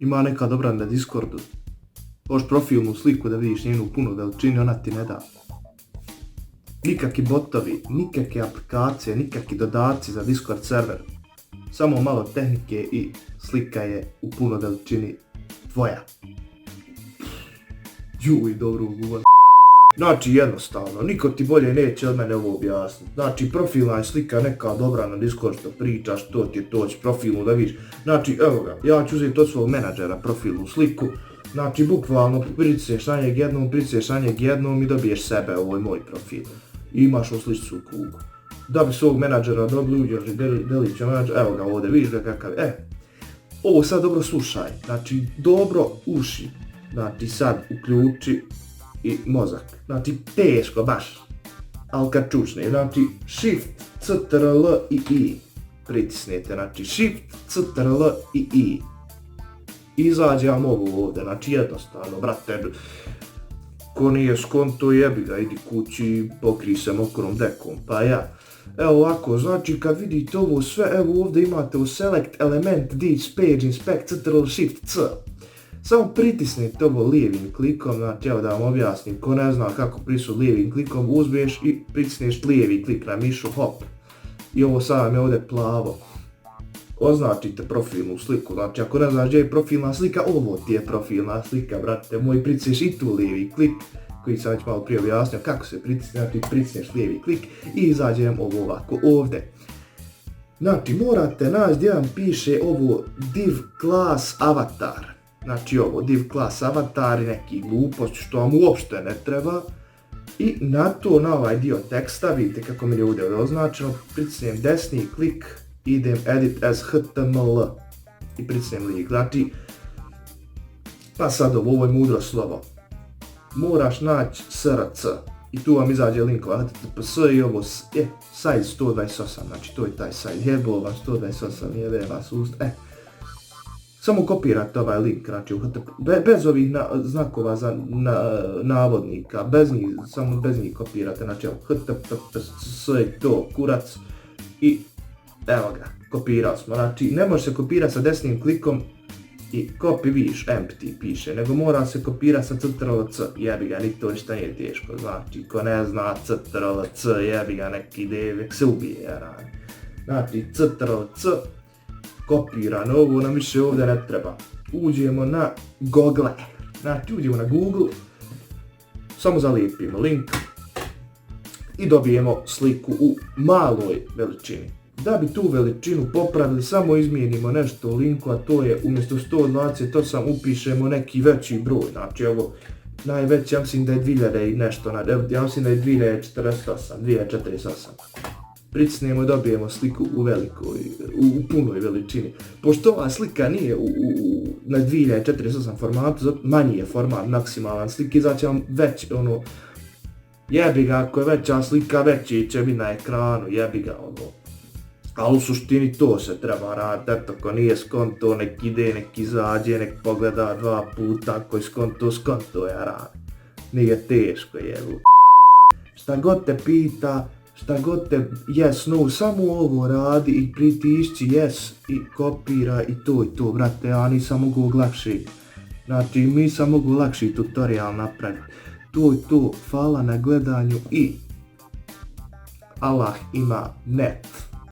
ima neka dobra na Discordu. Možeš profilnu sliku da vidiš njenu punu veličinu, ona ti ne da. Nikakvi botovi, nikakve aplikacije, nikakvi dodaci za Discord server. Samo malo tehnike i slika je u punoj veličini tvoja. Juj, dobro ugovorno. Znači jednostavno, niko ti bolje neće od mene ovo objasniti. Znači profilna je slika neka dobra na Discord što pričaš, to ti je to, će profilnu da vidiš. Znači evo ga, ja ću uzeti od svog menadžera profilnu sliku. Znači bukvalno pritisneš na njeg jednom i dobiješ sebe, ovo je moj profil. I imaš u sličicu u krugu. Da bi svog menadžera dobili, uđeš delić menadžera, evo ga ovdje, vidiš ga kakav je. Ovo sad dobro slušaj, znači dobro uši, znači sad uključi i mozak, znači teško baš, ali kad čučne, znači Shift, Ctrl i I, pritisnete, znači Shift, Ctrl i I. Izađe vam ovo ovdje, znači jednostavno, brate, ko nije skonto jebi ga, idi kući, pokri se mokrom dekom, pa ja. Evo ovako, znači kad vidite ovo sve, evo ovdje imate u Select Element, This Page, Inspect, Ctrl, Shift, C. Samo pritisnite ovo lijevim klikom, znači evo da vam objasnim, ko ne zna kako pritisnuti lijevim klikom, uzmeš i pritisneš lijevi klik na mišu, hop. I ovo sad vam je ovdje plavo. Označite profilnu sliku, znači ako ne znaš gdje je profilna slika, ovo ti je profilna slika, brate moj, pritisneš i tu lijevi klik, koji sam već malo prije objasnio kako se pritisne, znači pritisneš lijevi klik i izađe vam ovo ovako ovdje. Znači morate naći gdje vam piše ovo div class avatar, znači ovo div class avatar i neki glupost što vam uopšte ne treba. I na to, na ovaj dio teksta, vidite kako mi je ovdje označeno, pritisnem desni klik, idem edit as html i pritisnem lijek, znači, pa sad ovo je mudro slovo, moraš naći src i tu vam izađe linkova https i ovo je size 128, znači to je taj size, jebo vam 128, jebe vas ust, samo kopirate ovaj link, znači bez ovih znakova za navodnika, samo bez njih kopirate, znači https je to, kurac i evo ga, kopirali smo, znači ne može se kopirati sa desnim klikom i copy viš, empty piše, nego mora se kopirati sa Ctrl-C, jebi ga, ni to ništa nije teško, znači ko ne zna Ctrl-C, jebi ga, neki devek se ubije, jarani. Znači Ctrl-C, kopiran, ovo nam više ovdje ne treba. Uđemo na Google, znači uđemo na Google, samo zalijepimo link i dobijemo sliku u maloj veličini. Da bi tu veličinu popravili, samo izmijenimo nešto u linku, a to je umjesto 128 upišemo neki veći broj, znači evo najveći, ja mislim da je 2000 i nešto, ja mislim da je 2048. Pritisnemo i dobijemo sliku u velikoj, u punoj veličini. Pošto ova slika nije na 2048 formatu, manji je format, maksimalan slike, izaće vam već ono, jebi ga, ako je veća slika, veći će biti na ekranu, jebi ga ono. Ali u suštini to se treba raditi, eto ko nije skonto, nek ide, nek izađe, nek pogleda 2 puta, ako je skonto ja radim. Nije teško jebu. Šta god te pita, šta god te yes, no, samo ovo radi i pritišći yes i kopira i to, brate, ja nisam mogu lakši. Znači, mi sam mogu lakši tutorial napraviti. To, hvala na gledanju i Allah ima net.